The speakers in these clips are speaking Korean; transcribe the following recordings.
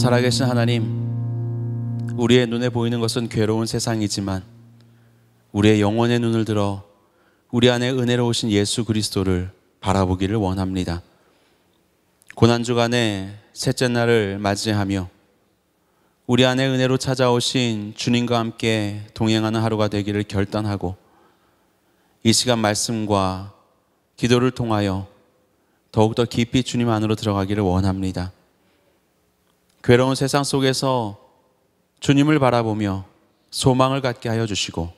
살아계신 하나님, 우리의 눈에 보이는 것은 괴로운 세상이지만 우리의 영혼의 눈을 들어 우리 안에 은혜로우신 예수 그리스도를 바라보기를 원합니다. 고난주간의 셋째 날을 맞이하며 우리 안에 은혜로 찾아오신 주님과 함께 동행하는 하루가 되기를 결단하고 이 시간 말씀과 기도를 통하여 더욱더 깊이 주님 안으로 들어가기를 원합니다. 괴로운 세상 속에서 주님을 바라보며 소망을 갖게 하여 주시고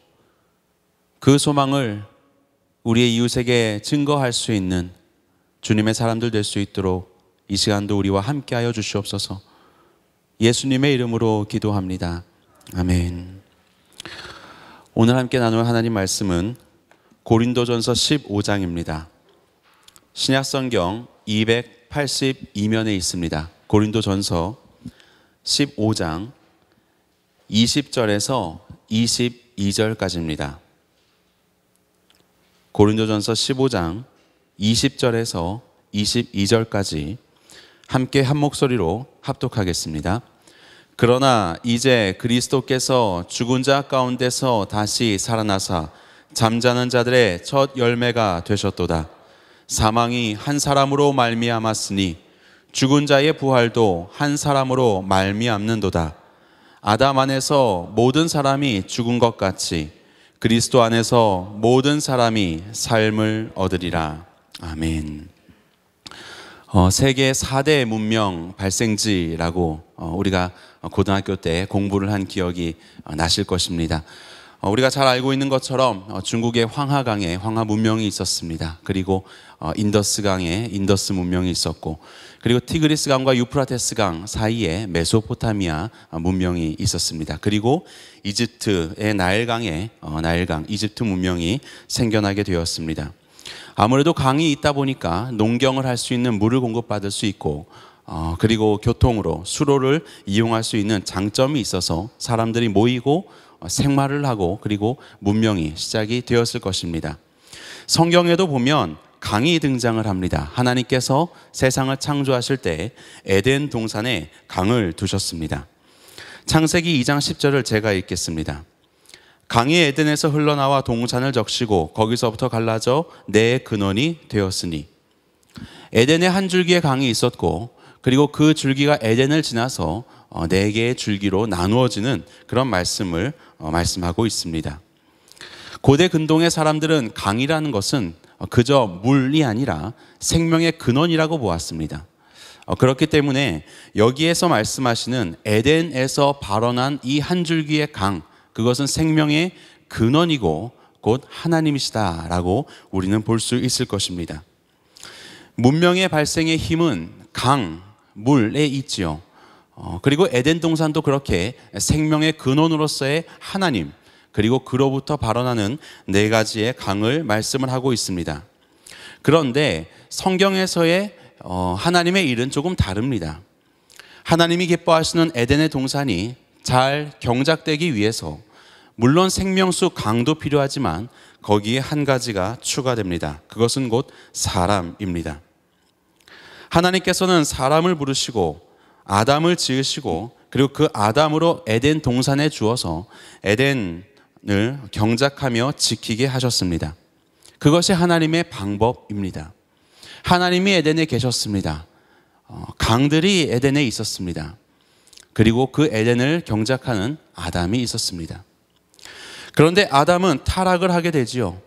그 소망을 우리의 이웃에게 증거할 수 있는 주님의 사람들 될 수 있도록 이 시간도 우리와 함께 하여 주시옵소서. 예수님의 이름으로 기도합니다. 아멘. 오늘 함께 나눌 하나님 말씀은 고린도전서 15장입니다. 신약성경 282면에 있습니다. 고린도전서 15장 20절에서 22절까지입니다. 고린도전서 15장 20절에서 22절까지 함께 한 목소리로 합독하겠습니다. 그러나 이제 그리스도께서 죽은 자 가운데서 다시 살아나사 잠자는 자들의 첫 열매가 되셨도다. 사망이 한 사람으로 말미암았으니 죽은 자의 부활도 한 사람으로 말미암는도다. 아담 안에서 모든 사람이 죽은 것 같이 그리스도 안에서 모든 사람이 삶을 얻으리라. 아멘. 세계 4대 문명 발생지라고 우리가 고등학교 때 공부를 한 기억이 나실 것입니다. 우리가 잘 알고 있는 것처럼 중국의 황하강에 황하 문명이 있었습니다. 그리고 인더스강에 인더스 문명이 있었고, 그리고 티그리스 강과 유프라테스 강 사이에 메소포타미아 문명이 있었습니다. 그리고 이집트의 나일강에 나일강 이집트 문명이 생겨나게 되었습니다. 아무래도 강이 있다 보니까 농경을 할 수 있는 물을 공급받을 수 있고 그리고 교통으로 수로를 이용할 수 있는 장점이 있어서 사람들이 모이고 생활을 하고 그리고 문명이 시작이 되었을 것입니다. 성경에도 보면 강이 등장을 합니다. 하나님께서 세상을 창조하실 때 에덴 동산에 강을 두셨습니다. 창세기 2장 10절을 제가 읽겠습니다. 강이 에덴에서 흘러나와 동산을 적시고 거기서부터 갈라져 네 근원이 되었으니. 에덴에 한 줄기의 강이 있었고 그리고 그 줄기가 에덴을 지나서 네 개의 줄기로 나누어지는 그런 말씀을 말씀하고 있습니다. 고대 근동의 사람들은 강이라는 것은 그저 물이 아니라 생명의 근원이라고 보았습니다. 그렇기 때문에 여기에서 말씀하시는 에덴에서 발원한 이 한 줄기의 강, 그것은 생명의 근원이고 곧 하나님이시다라고 우리는 볼 수 있을 것입니다. 문명의 발생의 힘은 강, 물에 있지요. 그리고 에덴 동산도 그렇게 생명의 근원으로서의 하나님, 그리고 그로부터 발원하는 네 가지의 강을 말씀을 하고 있습니다. 그런데 성경에서의 하나님의 일은 조금 다릅니다. 하나님이 기뻐하시는 에덴의 동산이 잘 경작되기 위해서 물론 생명수 강도 필요하지만 거기에 한 가지가 추가됩니다. 그것은 곧 사람입니다. 하나님께서는 사람을 부르시고 아담을 지으시고 그리고 그 아담으로 에덴 동산에 주어서 에덴을 경작하며 지키게 하셨습니다. 그것이 하나님의 방법입니다. 하나님이 에덴에 계셨습니다. 강들이 에덴에 있었습니다. 그리고 그 에덴을 경작하는 아담이 있었습니다. 그런데 아담은 타락을 하게 되지요.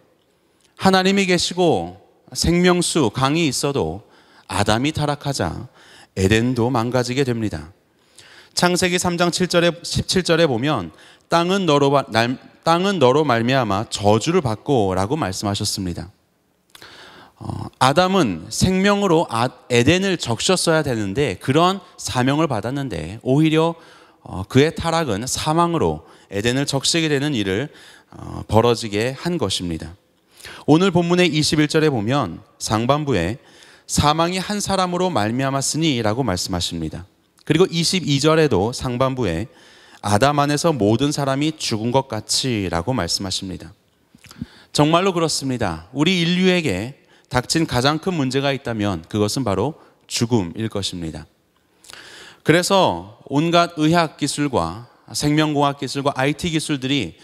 하나님이 계시고 생명수 강이 있어도 아담이 타락하자 에덴도 망가지게 됩니다. 창세기 3장 17절에 보면 땅은 너로 말미암아 저주를 받고 라고 말씀하셨습니다. 아담은 생명으로 에덴을 적셨어야 되는데 그런 사명을 받았는데 오히려 그의 타락은 사망으로 에덴을 적시게 되는 일을 벌어지게 한 것입니다. 오늘 본문의 21절에 보면 상반부에 사망이 한 사람으로 말미암았으니 라고 말씀하십니다. 그리고 22절에도 상반부에 아담 안에서 모든 사람이 죽은 것 같이 라고 말씀하십니다. 정말로 그렇습니다. 우리 인류에게 닥친 가장 큰 문제가 있다면 그것은 바로 죽음일 것입니다. 그래서 온갖 의학 기술과 생명공학 기술과 IT 기술들이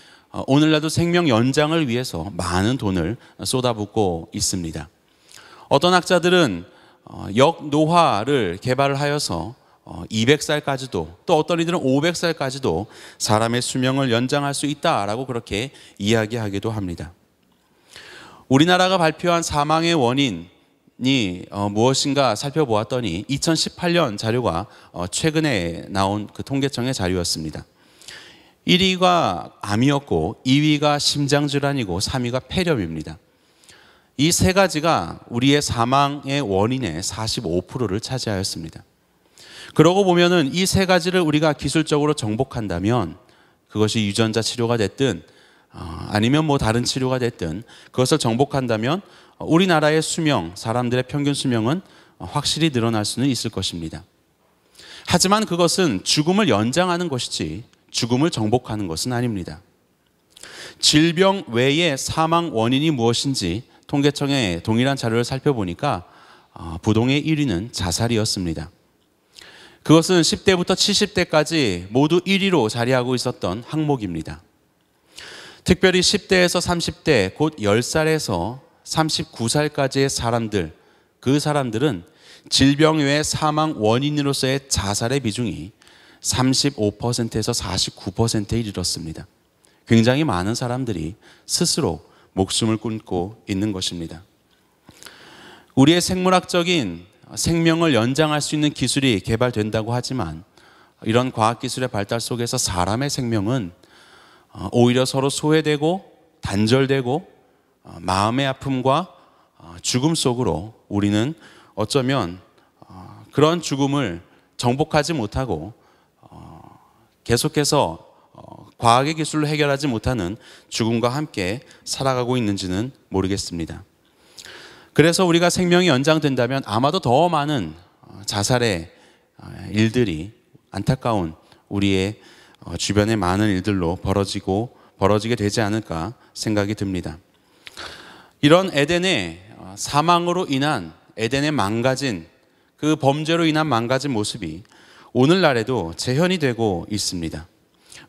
오늘날도 생명 연장을 위해서 많은 돈을 쏟아붓고 있습니다. 어떤 학자들은 역노화를 개발을 하여서 200살까지도, 또 어떤 이들은 500살까지도 사람의 수명을 연장할 수 있다라고 그렇게 이야기하기도 합니다. 우리나라가 발표한 사망의 원인이 무엇인가 살펴보았더니 2018년 자료가 최근에 나온 그 통계청의 자료였습니다. 1위가 암이었고 2위가 심장질환이고 3위가 폐렴입니다. 이 세 가지가 우리의 사망의 원인의 45%를 차지하였습니다. 그러고 보면은 이 세 가지를 우리가 기술적으로 정복한다면 그것이 유전자 치료가 됐든 아니면 뭐 다른 치료가 됐든 그것을 정복한다면 우리나라의 수명, 사람들의 평균 수명은 확실히 늘어날 수는 있을 것입니다. 하지만 그것은 죽음을 연장하는 것이지 죽음을 정복하는 것은 아닙니다. 질병 외의 사망 원인이 무엇인지 통계청의 동일한 자료를 살펴보니까 부동의 1위는 자살이었습니다. 그것은 10대부터 70대까지 모두 1위로 자리하고 있었던 항목입니다. 특별히 10대에서 30대, 곧 10살에서 39살까지의 사람들, 그 사람들은 질병 외의 사망 원인으로서의 자살의 비중이 35%에서 49%에 이르렀습니다. 굉장히 많은 사람들이 스스로 목숨을 끊고 있는 것입니다. 우리의 생물학적인 생명을 연장할 수 있는 기술이 개발된다고 하지만 이런 과학기술의 발달 속에서 사람의 생명은 오히려 서로 소외되고 단절되고 마음의 아픔과 죽음 속으로 우리는 어쩌면 그런 죽음을 정복하지 못하고 계속해서 과학의 기술로 해결하지 못하는 죽음과 함께 살아가고 있는지는 모르겠습니다. 그래서 우리가 생명이 연장된다면 아마도 더 많은 자살의 일들이 안타까운 우리의 주변의 많은 일들로 벌어지게 되지 않을까 생각이 듭니다. 이런 에덴의 사망으로 인한 에덴의 망가진 그 범죄로 인한 망가진 모습이 오늘날에도 재현이 되고 있습니다.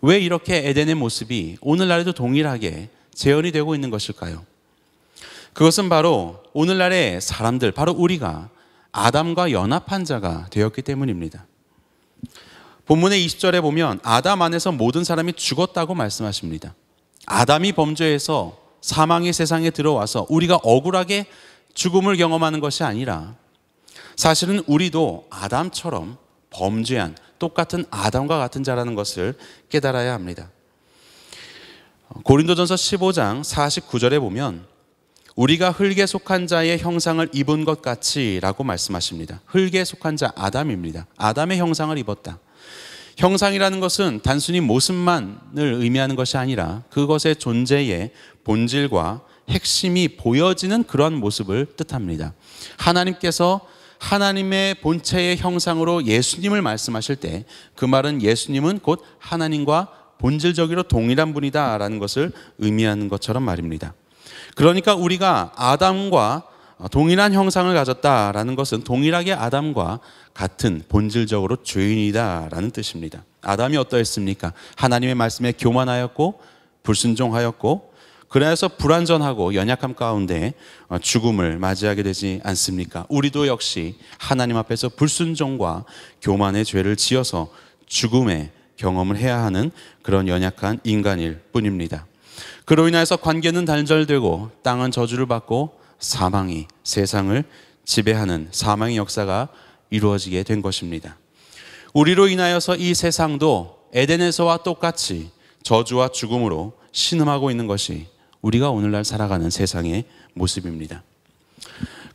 왜 이렇게 에덴의 모습이 오늘날에도 동일하게 재현이 되고 있는 것일까요? 그것은 바로 오늘날의 사람들, 바로 우리가 아담과 연합한 자가 되었기 때문입니다. 본문의 20절에 보면 아담 안에서 모든 사람이 죽었다고 말씀하십니다. 아담이 범죄해서 사망이 세상에 들어와서 우리가 억울하게 죽음을 경험하는 것이 아니라 사실은 우리도 아담처럼 범죄한 똑같은 아담과 같은 자라는 것을 깨달아야 합니다. 고린도전서 15장 49절에 보면 우리가 흙에 속한 자의 형상을 입은 것 같이 라고 말씀하십니다. 흙에 속한 자 아담입니다. 아담의 형상을 입었다. 형상이라는 것은 단순히 모습만을 의미하는 것이 아니라 그것의 존재의 본질과 핵심이 보여지는 그런 모습을 뜻합니다. 하나님께서 하나님의 본체의 형상으로 예수님을 말씀하실 때 그 말은 예수님은 곧 하나님과 본질적으로 동일한 분이다라는 것을 의미하는 것처럼 말입니다. 그러니까 우리가 아담과 동일한 형상을 가졌다라는 것은 동일하게 아담과 같은 본질적으로 죄인이다라는 뜻입니다. 아담이 어떠했습니까? 하나님의 말씀에 교만하였고 불순종하였고 그래서 불완전하고 연약함 가운데 죽음을 맞이하게 되지 않습니까? 우리도 역시 하나님 앞에서 불순종과 교만의 죄를 지어서 죽음의 경험을 해야 하는 그런 연약한 인간일 뿐입니다. 그로 인해서 관계는 단절되고 땅은 저주를 받고 사망이 세상을 지배하는 사망의 역사가 이루어지게 된 것입니다. 우리로 인하여서 이 세상도 에덴에서와 똑같이 저주와 죽음으로 신음하고 있는 것이 우리가 오늘날 살아가는 세상의 모습입니다.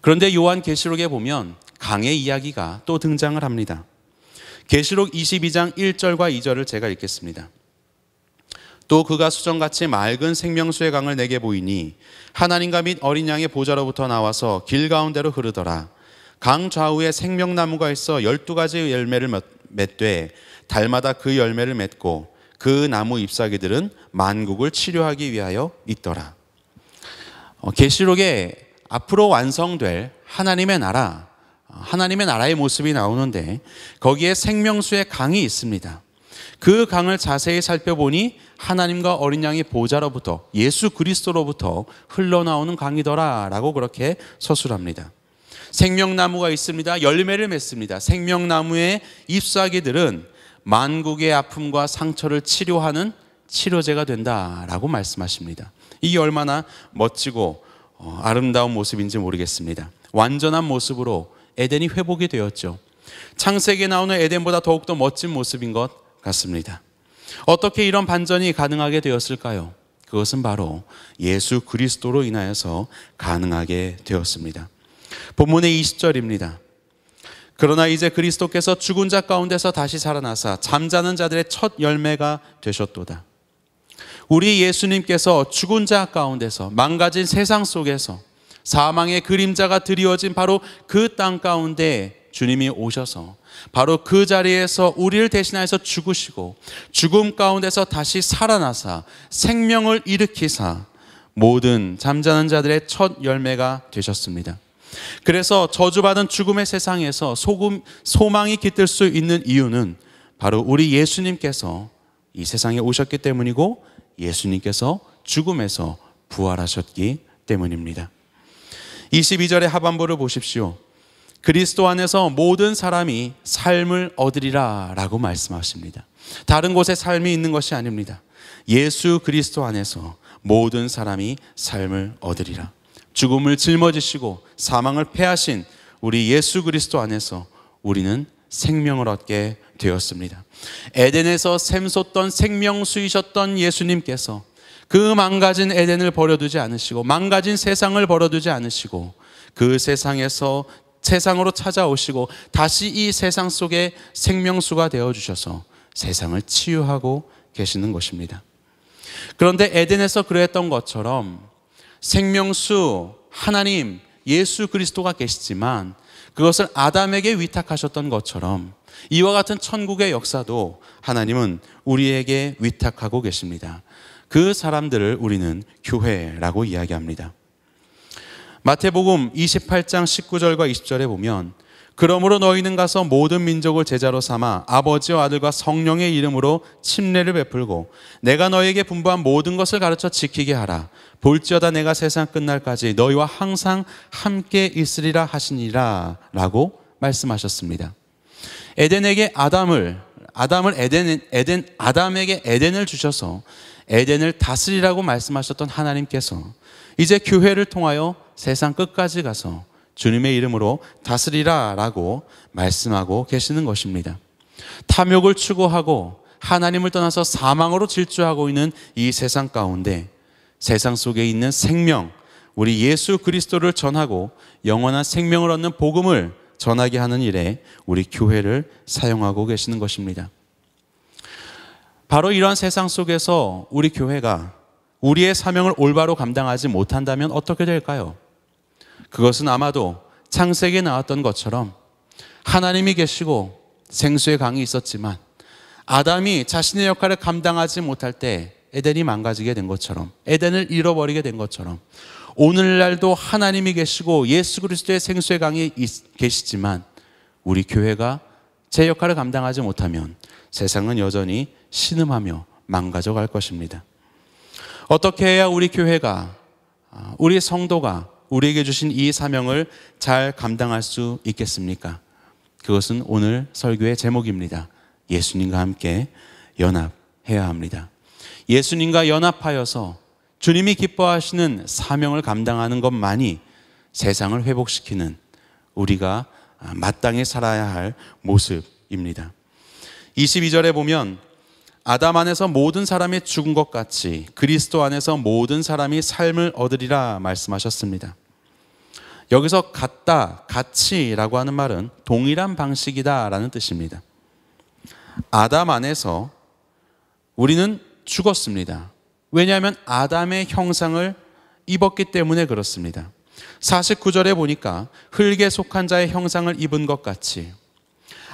그런데 요한계시록에 보면 강의 이야기가 또 등장을 합니다. 계시록 22장 1절과 2절을 제가 읽겠습니다. 또 그가 수정같이 맑은 생명수의 강을 내게 보이니 하나님과 및 어린 양의 보좌로부터 나와서 길 가운데로 흐르더라. 강 좌우에 생명나무가 있어 12가지 열매를 맺되 달마다 그 열매를 맺고 그 나무 잎사귀들은 만국을 치료하기 위하여 있더라. 계시록에 앞으로 완성될 하나님의 나라, 하나님의 나라의 모습이 나오는데 거기에 생명수의 강이 있습니다. 그 강을 자세히 살펴보니 하나님과 어린 양의 보좌로부터 예수 그리스도로부터 흘러나오는 강이더라 라고 그렇게 서술합니다. 생명나무가 있습니다. 열매를 맺습니다. 생명나무의 잎사귀들은 만국의 아픔과 상처를 치료하는 치료제가 된다라고 말씀하십니다. 이게 얼마나 멋지고 아름다운 모습인지 모르겠습니다. 완전한 모습으로 에덴이 회복이 되었죠. 창세기에 나오는 에덴보다 더욱더 멋진 모습인 것 같습니다. 어떻게 이런 반전이 가능하게 되었을까요? 그것은 바로 예수 그리스도로 인하여서 가능하게 되었습니다. 본문의 20절입니다. 그러나 이제 그리스도께서 죽은 자 가운데서 다시 살아나사 잠자는 자들의 첫 열매가 되셨도다. 우리 예수님께서 죽은 자 가운데서 망가진 세상 속에서 사망의 그림자가 드리워진 바로 그 땅 가운데 주님이 오셔서 바로 그 자리에서 우리를 대신하여서 죽으시고 죽음 가운데서 다시 살아나사 생명을 일으키사 모든 잠자는 자들의 첫 열매가 되셨습니다. 그래서 저주받은 죽음의 세상에서 소망이 깃들 수 있는 이유는 바로 우리 예수님께서 이 세상에 오셨기 때문이고 예수님께서 죽음에서 부활하셨기 때문입니다. 22절의 하반부를 보십시오. 그리스도 안에서 모든 사람이 삶을 얻으리라 라고 말씀하십니다. 다른 곳에 삶이 있는 것이 아닙니다. 예수 그리스도 안에서 모든 사람이 삶을 얻으리라. 죽음을 짊어지시고 사망을 패하신 우리 예수 그리스도 안에서 우리는 생명을 얻게 되었습니다. 에덴에서 샘솟던 생명수이셨던 예수님께서 그 망가진 에덴을 버려두지 않으시고 망가진 세상을 버려두지 않으시고 그 세상에서 세상으로 찾아오시고 다시 이 세상 속에 생명수가 되어주셔서 세상을 치유하고 계시는 것입니다. 그런데 에덴에서 그랬던 것처럼 생명수 하나님 예수 그리스도가 계시지만 그것을 아담에게 위탁하셨던 것처럼 이와 같은 천국의 역사도 하나님은 우리에게 위탁하고 계십니다. 그 사람들을 우리는 교회라고 이야기합니다. 마태복음 28장 19절과 20절에 보면 그러므로 너희는 가서 모든 민족을 제자로 삼아 아버지와 아들과 성령의 이름으로 침례를 베풀고 내가 너희에게 분부한 모든 것을 가르쳐 지키게 하라. 볼지어다 내가 세상 끝날까지 너희와 항상 함께 있으리라 하시니라 라고 말씀하셨습니다. 에덴에게 아담에게 에덴을 주셔서 에덴을 다스리라고 말씀하셨던 하나님께서 이제 교회를 통하여 세상 끝까지 가서 주님의 이름으로 다스리라 라고 말씀하고 계시는 것입니다. 탐욕을 추구하고 하나님을 떠나서 사망으로 질주하고 있는 이 세상 가운데 세상 속에 있는 생명, 우리 예수 그리스도를 전하고 영원한 생명을 얻는 복음을 전하게 하는 일에 우리 교회를 사용하고 계시는 것입니다. 바로 이러한 세상 속에서 우리 교회가 우리의 사명을 올바로 감당하지 못한다면 어떻게 될까요? 그것은 아마도 창세기에 나왔던 것처럼 하나님이 계시고 생수의 강이 있었지만 아담이 자신의 역할을 감당하지 못할 때 에덴이 망가지게 된 것처럼 에덴을 잃어버리게 된 것처럼 오늘날도 하나님이 계시고 예수 그리스도의 생수의 강이 계시지만 우리 교회가 제 역할을 감당하지 못하면 세상은 여전히 신음하며 망가져 갈 것입니다. 어떻게 해야 우리 교회가 우리 성도가 우리에게 주신 이 사명을 잘 감당할 수 있겠습니까? 그것은 오늘 설교의 제목입니다. 예수님과 함께 연합해야 합니다. 예수님과 연합하여서 주님이 기뻐하시는 사명을 감당하는 것만이 세상을 회복시키는 우리가 마땅히 살아야 할 모습입니다. 22절에 보면 아담 안에서 모든 사람이 죽은 것 같이 그리스도 안에서 모든 사람이 삶을 얻으리라 말씀하셨습니다. 여기서 같다, 같이라고 하는 말은 동일한 방식이다라는 뜻입니다. 아담 안에서 우리는 죽었습니다. 왜냐하면 아담의 형상을 입었기 때문에 그렇습니다. 49절에 보니까 흙에 속한 자의 형상을 입은 것 같이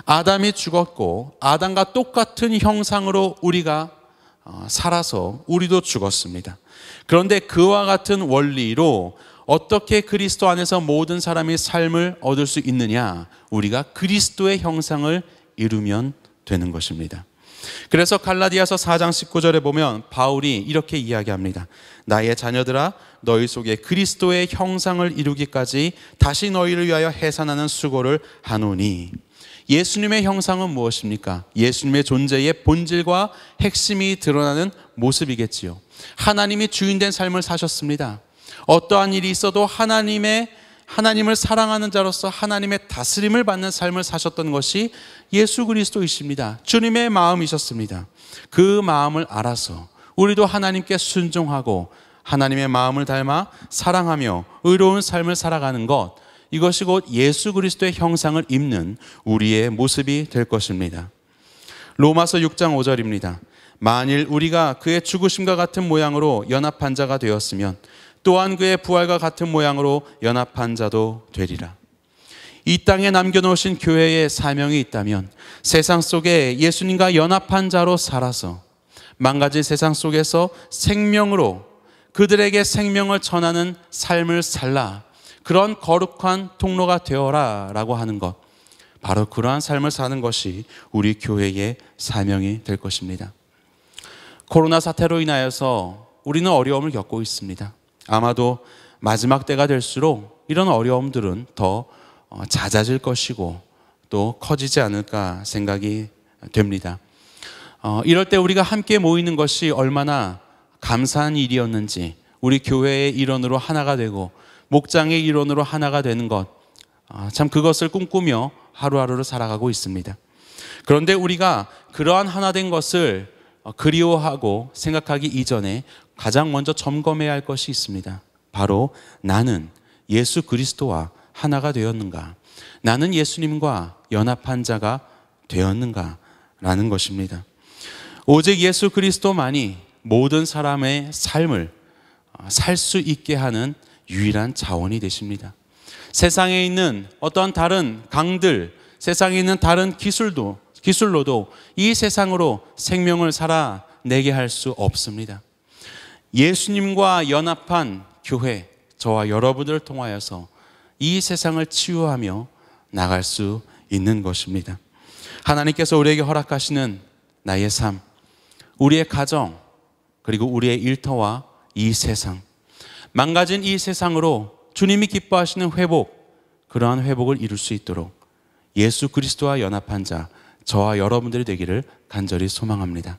아담이 죽었고 아담과 똑같은 형상으로 우리가 살아서 우리도 죽었습니다. 그런데 그와 같은 원리로 어떻게 그리스도 안에서 모든 사람이 삶을 얻을 수 있느냐? 우리가 그리스도의 형상을 이루면 되는 것입니다. 그래서 갈라디아서 4장 19절에 보면 바울이 이렇게 이야기합니다. 나의 자녀들아, 너희 속에 그리스도의 형상을 이루기까지 다시 너희를 위하여 해산하는 수고를 하노니. 예수님의 형상은 무엇입니까? 예수님의 존재의 본질과 핵심이 드러나는 모습이겠지요. 하나님이 주인된 삶을 사셨습니다. 어떠한 일이 있어도 하나님을 사랑하는 자로서 하나님의 다스림을 받는 삶을 사셨던 것이 예수 그리스도이십니다. 주님의 마음이셨습니다. 그 마음을 알아서 우리도 하나님께 순종하고 하나님의 마음을 닮아 사랑하며 의로운 삶을 살아가는 것, 이것이 곧 예수 그리스도의 형상을 입는 우리의 모습이 될 것입니다. 로마서 6장 5절입니다. 만일 우리가 그의 죽으심과 같은 모양으로 연합한 자가 되었으면 또한 그의 부활과 같은 모양으로 연합한 자도 되리라. 이 땅에 남겨놓으신 교회의 사명이 있다면 세상 속에 예수님과 연합한 자로 살아서 망가진 세상 속에서 생명으로 그들에게 생명을 전하는 삶을 살라, 그런 거룩한 통로가 되어라 라고 하는 것, 바로 그러한 삶을 사는 것이 우리 교회의 사명이 될 것입니다. 코로나 사태로 인하여서 우리는 어려움을 겪고 있습니다. 아마도 마지막 때가 될수록 이런 어려움들은 더 잦아질 것이고 또 커지지 않을까 생각이 됩니다. 이럴 때 우리가 함께 모이는 것이 얼마나 감사한 일이었는지, 우리 교회의 일원으로 하나가 되고 목장의 일원으로 하나가 되는 것, 참 그것을 꿈꾸며 하루하루를 살아가고 있습니다. 그런데 우리가 그러한 하나 된 것을 그리워하고 생각하기 이전에 가장 먼저 점검해야 할 것이 있습니다. 바로 나는 예수 그리스도와 하나가 되었는가? 나는 예수님과 연합한 자가 되었는가? 라는 것입니다. 오직 예수 그리스도만이 모든 사람의 삶을 살 수 있게 하는 유일한 자원이 되십니다. 세상에 있는 어떤 다른 강들, 세상에 있는 다른 기술로도 이 세상으로 생명을 살아내게 할 수 없습니다. 예수님과 연합한 교회, 저와 여러분들을 통하여서 이 세상을 치유하며 나갈 수 있는 것입니다. 하나님께서 우리에게 허락하시는 나의 삶, 우리의 가정, 그리고 우리의 일터와 이 세상, 망가진 이 세상으로 주님이 기뻐하시는 회복, 그러한 회복을 이룰 수 있도록 예수 그리스도와 연합한 자, 저와 여러분들이 되기를 간절히 소망합니다.